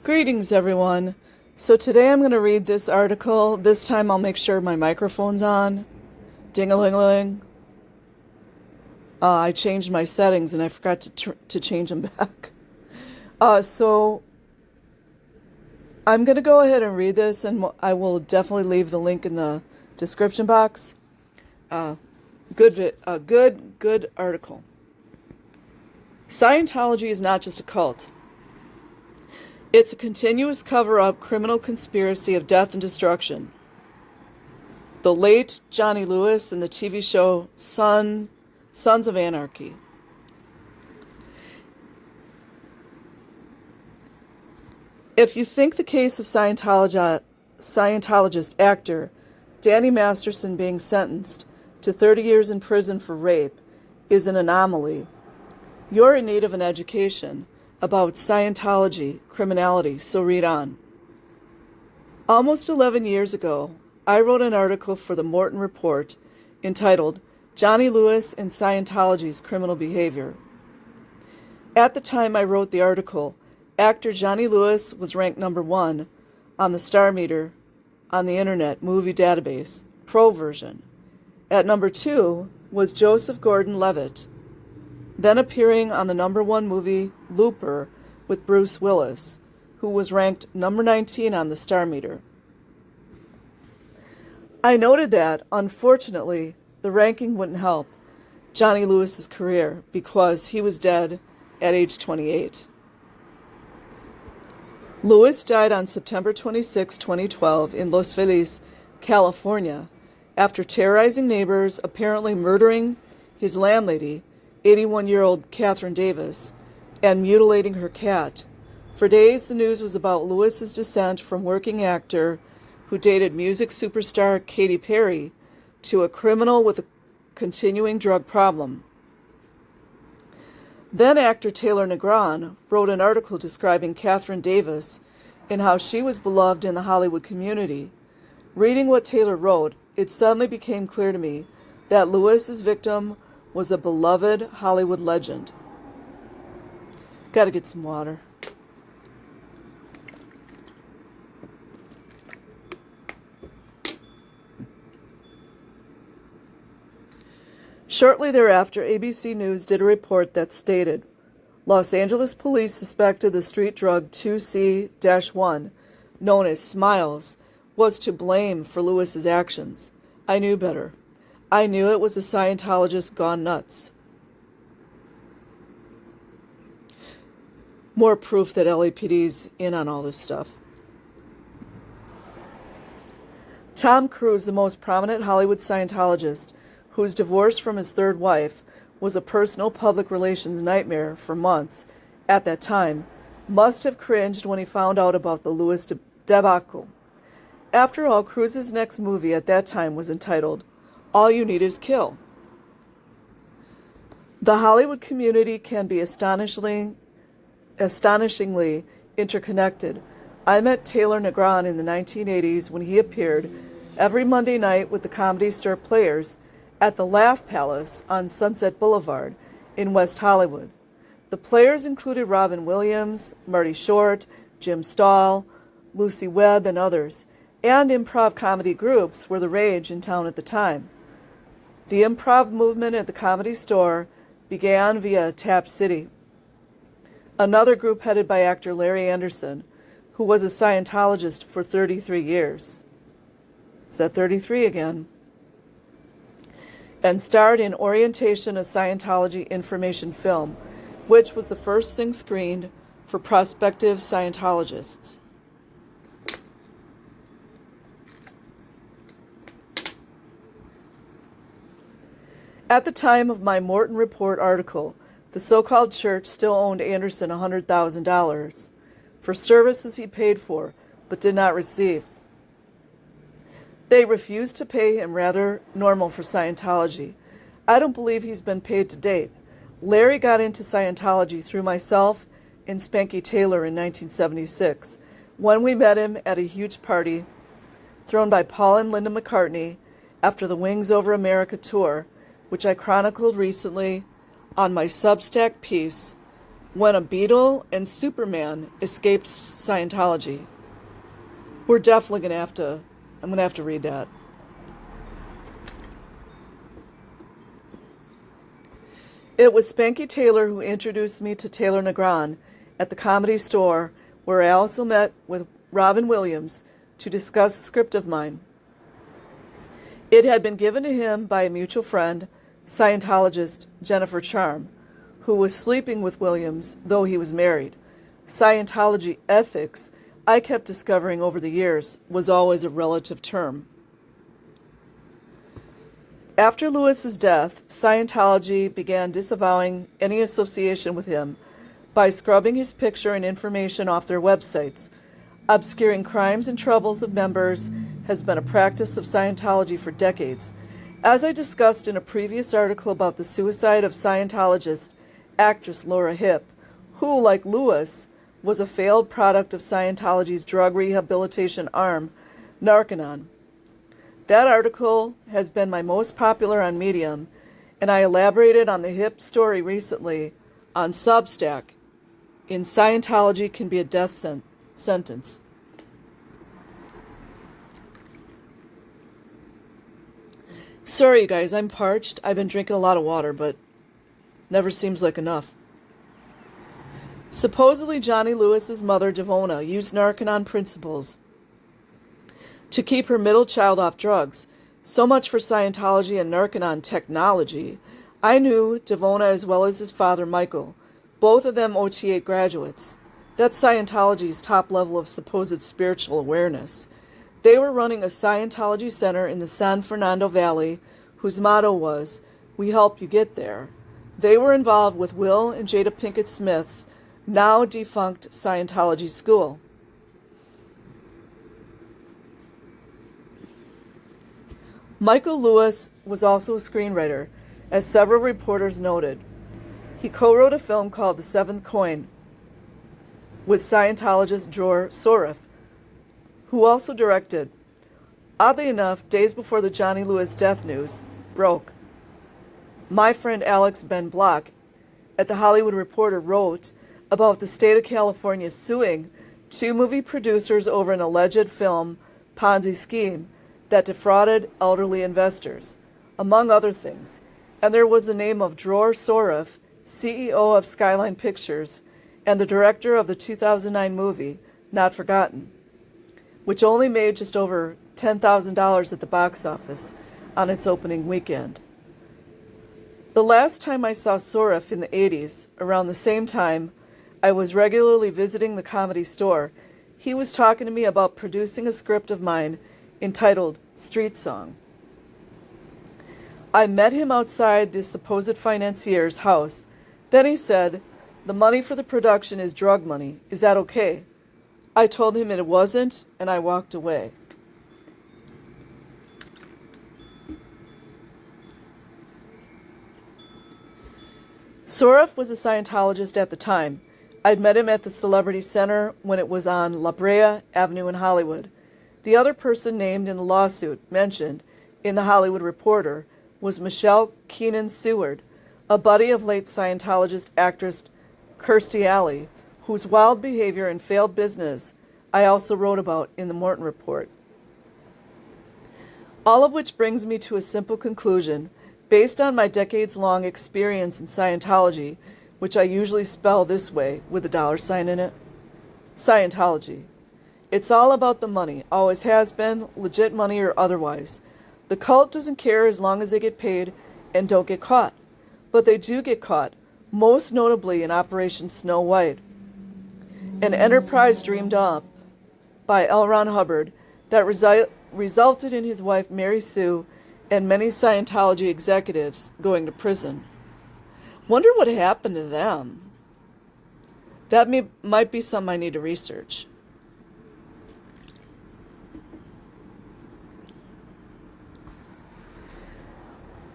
Greetings, everyone. So today I'm going to read this article. This time I'll make sure my microphone's on. Ding-a-ling-a-ling. I changed my settings and I forgot to change them back. So I'm going to go ahead and read this, and I will definitely leave the link in the description box. Good article. Scientology is not just a cult. It's a continuous cover-up criminal conspiracy of death and destruction. The late Johnny Lewis in the TV show Sons of Anarchy. If you think the case of Scientologist actor Danny Masterson being sentenced to 30 years in prison for rape is an anomaly, you're in need of an education about Scientology, criminality, so read on. Almost 11 years ago, I wrote an article for the Morton Report entitled Johnny Lewis and Scientology's Criminal Behavior. At the time I wrote the article, actor Johnny Lewis was ranked number 1 on the Star Meter on the Internet Movie Database, Pro version. At number 2 was Joseph Gordon-Levitt, then appearing on the number 1 movie Looper with Bruce Willis, who was ranked number 19 on the Star Meter. I noted that, unfortunately, the ranking wouldn't help Johnny Lewis's career because he was dead at age 28. Lewis died on September 26, 2012 in Los Feliz, California, after terrorizing neighbors, apparently murdering his landlady, 81-year-old Catherine Davis, and mutilating her cat. For days, the news was about Lewis's descent from working actor who dated music superstar Katy Perry to a criminal with a continuing drug problem. Then actor Taylor Negron wrote an article describing Catherine Davis and how she was beloved in the Hollywood community. Reading what Taylor wrote, it suddenly became clear to me that Lewis's victim was a beloved Hollywood legend. Gotta get some water. Shortly thereafter, ABC News did a report that stated, Los Angeles police suspected the street drug 2C-1, known as Smiles, was to blame for Lewis's actions. I knew better. I knew it was a Scientologist gone nuts. More proof that LAPD's in on all this stuff. Tom Cruise, the most prominent Hollywood Scientologist, whose divorce from his third wife was a personal public relations nightmare for months at that time, must have cringed when he found out about the Lewis debacle. After all, Cruise's next movie at that time was entitled All You Need Is Kill. The Hollywood community can be astonishingly interconnected. I met Taylor Negron in the 1980s when he appeared every Monday night with the Comedy Store Players at the Laugh Palace on Sunset Boulevard in West Hollywood. The Players included Robin Williams, Marty Short, Jim Stahl, Lucy Webb, and others, and improv comedy groups were the rage in town at the time. The improv movement at the Comedy Store began via Tap City, another group headed by actor Larry Anderson, who was a Scientologist for 33 years. Is that 33 again? And starred in Orientation, a Scientology information film, which was the first thing screened for prospective Scientologists. At the time of my Morton Report article, the so-called church still owed Anderson $100,000 for services he paid for but did not receive. They refused to pay him, rather normal for Scientology. I don't believe he's been paid to date. Larry got into Scientology through myself and Spanky Taylor in 1976, when we met him at a huge party thrown by Paul and Linda McCartney after the Wings Over America tour, which I chronicled recently on my Substack piece, when a Beatle and Superman escaped Scientology. We're definitely I'm going to have to read that. It was Spanky Taylor who introduced me to Taylor Negron at the Comedy Store, where I also met with Robin Williams to discuss a script of mine. It had been given to him by a mutual friend, Scientologist Jennifer Charm, who was sleeping with Williams, though he was married. Scientology ethics, I kept discovering over the years, was always a relative term. After Lewis's death, Scientology began disavowing any association with him by scrubbing his picture and information off their websites. Obscuring crimes and troubles of members has been a practice of Scientology for decades. As I discussed in a previous article about the suicide of Scientologist actress Laura Hipp, who, like Lewis, was a failed product of Scientology's drug rehabilitation arm, Narconon. That article has been my most popular on Medium, and I elaborated on the Hipp story recently on Substack. In Scientology can be a death sentence. Sorry, you guys, I'm parched. I've been drinking a lot of water, but never seems like enough. Supposedly, Johnny Lewis's mother, Devona, used Narconon principles to keep her middle child off drugs. So much for Scientology and Narconon technology. I knew Devona as well as his father, Michael, both of them OT8 graduates. That's Scientology's top level of supposed spiritual awareness. They were running a Scientology center in the San Fernando Valley, whose motto was, "We help you get there." They were involved with Will and Jada Pinkett Smith's now defunct Scientology school. Michael Lewis was also a screenwriter, as several reporters noted. He co-wrote a film called The Seventh Coin with Scientologist Dror Soref, who also directed. Oddly enough, days before the Johnny Lewis death news broke, my friend Alex Ben Block at The Hollywood Reporter wrote about the state of California suing two movie producers over an alleged film Ponzi scheme that defrauded elderly investors, among other things. And there was the name of Dror Soref, CEO of Skyline Pictures, and the director of the 2009 movie, Not Forgotten, which only made just over $10,000 at the box office on its opening weekend. The last time I saw Soref in the 80s, around the same time I was regularly visiting the Comedy Store, he was talking to me about producing a script of mine entitled Street Song. I met him outside the supposed financier's house. Then he said, "The money for the production is drug money. Is that okay?" I told him it wasn't, and I walked away. Soref was a Scientologist at the time. I'd met him at the Celebrity Center when it was on La Brea Avenue in Hollywood. The other person named in the lawsuit mentioned in The Hollywood Reporter was Michelle Keenan Seward, a buddy of late Scientologist actress Kirstie Alley, whose wild behavior and failed business I also wrote about in the Morton Report. All of which brings me to a simple conclusion, based on my decades-long experience in Scientology, which I usually spell this way with a $sign in it. Scientology. It's all about the money, always has been, legit money or otherwise. The cult doesn't care as long as they get paid and don't get caught. But they do get caught, most notably in Operation Snow White, an enterprise dreamed up by L. Ron Hubbard that resulted in his wife Mary Sue and many Scientology executives going to prison. Wonder what happened to them. That might be something I need to research.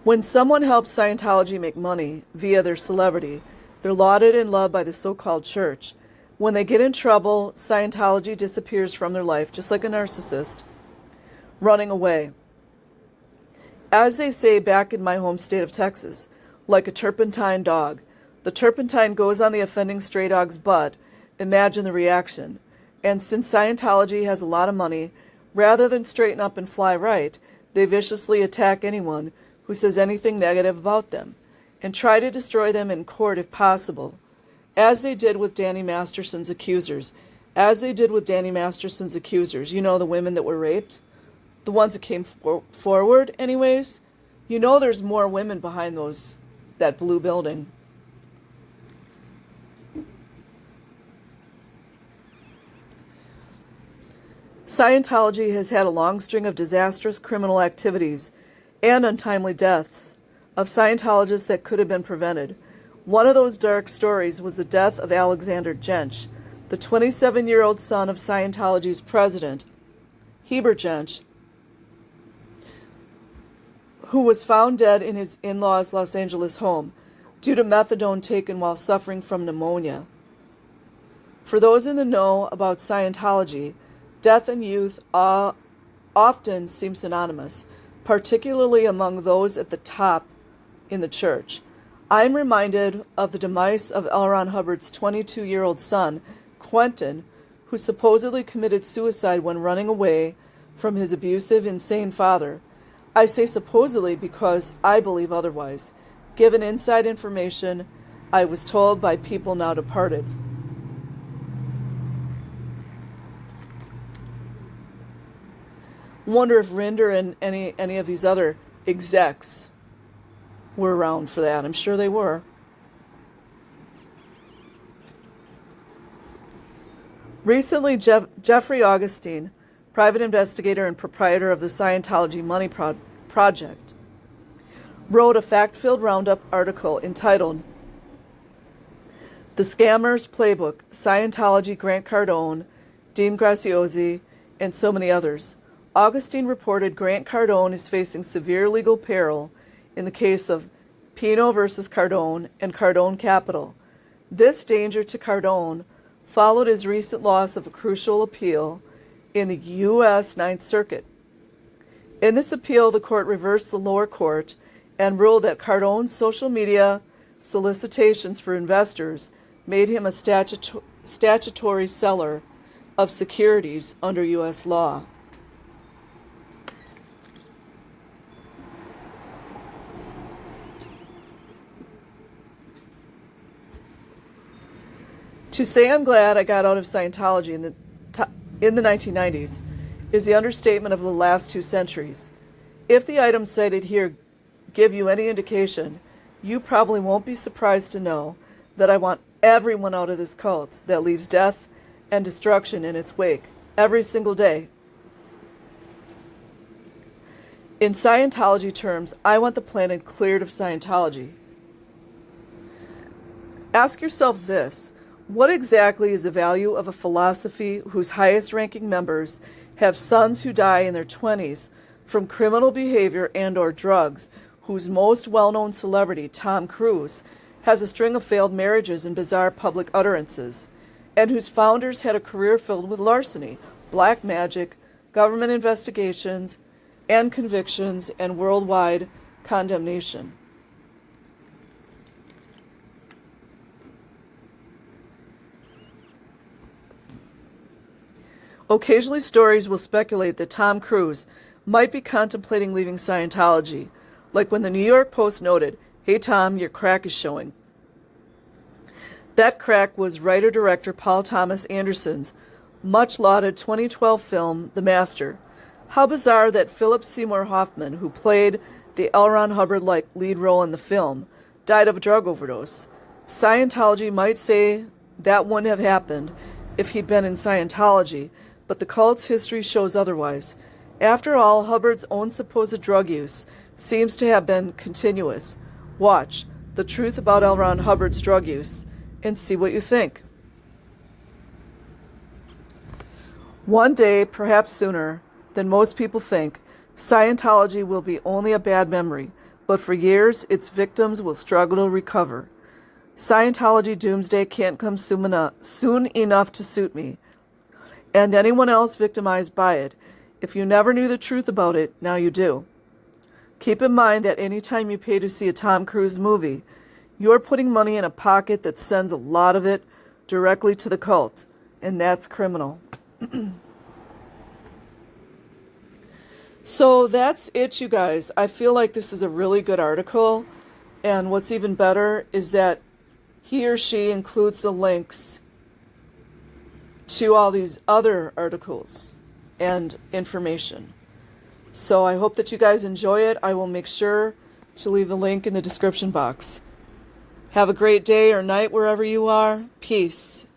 When someone helps Scientology make money via their celebrity, they're lauded and loved by the so-called church. When they get in trouble, Scientology disappears from their life, just like a narcissist, running away. As they say back in my home state of Texas, like a turpentine dog. The turpentine goes on the offending stray dog's butt. Imagine the reaction. And since Scientology has a lot of money, rather than straighten up and fly right, they viciously attack anyone who says anything negative about them, and try to destroy them in court if possible, as they did with Danny Masterson's accusers. You know, the women that were raped? The ones that came forward, anyways? You know there's more women behind that blue building. Scientology has had a long string of disastrous criminal activities and untimely deaths of Scientologists that could have been prevented. One of those dark stories was the death of Alexander Jensch, the 27-year-old son of Scientology's president, Heber Jensch, who was found dead in his in-laws' Los Angeles home due to methadone taken while suffering from pneumonia. For those in the know about Scientology, death in youth often seems synonymous, particularly among those at the top in the church. I'm reminded of the demise of L. Ron Hubbard's 22-year-old son, Quentin, who supposedly committed suicide when running away from his abusive, insane father. I say supposedly because I believe otherwise, given inside information I was told by people now departed. Wonder if Rinder and any of these other execs were around for that. I'm sure they were. Recently, Jeffrey Augustine, private investigator and proprietor of the Scientology Money Project, wrote a fact-filled roundup article entitled The Scammer's Playbook, Scientology, Grant Cardone, Dean Graziosi, and so many others. Augustine reported Grant Cardone is facing severe legal peril in the case of Pino versus Cardone and Cardone Capital. This danger to Cardone followed his recent loss of a crucial appeal in the U.S. Ninth Circuit. In this appeal, the court reversed the lower court and ruled that Cardone's social media solicitations for investors made him a statutory seller of securities under U.S. law. To say I'm glad I got out of Scientology in the 1990s is the understatement of the last 2 centuries. If the items cited here give you any indication, you probably won't be surprised to know that I want everyone out of this cult that leaves death and destruction in its wake every single day. In Scientology terms, I want the planet cleared of Scientology. Ask yourself this. What exactly is the value of a philosophy whose highest-ranking members have sons who die in their 20s from criminal behavior and or drugs, whose most well-known celebrity, Tom Cruise, has a string of failed marriages and bizarre public utterances, and whose founders had a career filled with larceny, black magic, government investigations, and convictions, and worldwide condemnation? Occasionally, stories will speculate that Tom Cruise might be contemplating leaving Scientology, like when the New York Post noted, "Hey Tom, your crack is showing." That crack was writer-director Paul Thomas Anderson's much-lauded 2012 film, The Master. How bizarre that Philip Seymour Hoffman, who played the L. Ron Hubbard-like lead role in the film, died of a drug overdose. Scientology might say that wouldn't have happened if he'd been in Scientology, but the cult's history shows otherwise. After all, Hubbard's own supposed drug use seems to have been continuous. Watch The Truth About L. Ron Hubbard's Drug Use and see what you think. One day, perhaps sooner than most people think, Scientology will be only a bad memory, but for years its victims will struggle to recover. Scientology doomsday can't come soon enough to suit me, and anyone else victimized by it. If you never knew the truth about it, now you do. Keep in mind that any time you pay to see a Tom Cruise movie, You're putting money in a pocket that sends a lot of it directly to the cult, and that's criminal. So that's it, you guys. I feel like this is a really good article, and what's even better is that he or she includes the links to all these other articles and information. So I hope that you guys enjoy it. I will make sure to leave the link in the description box. Have a great day or night wherever you are. Peace.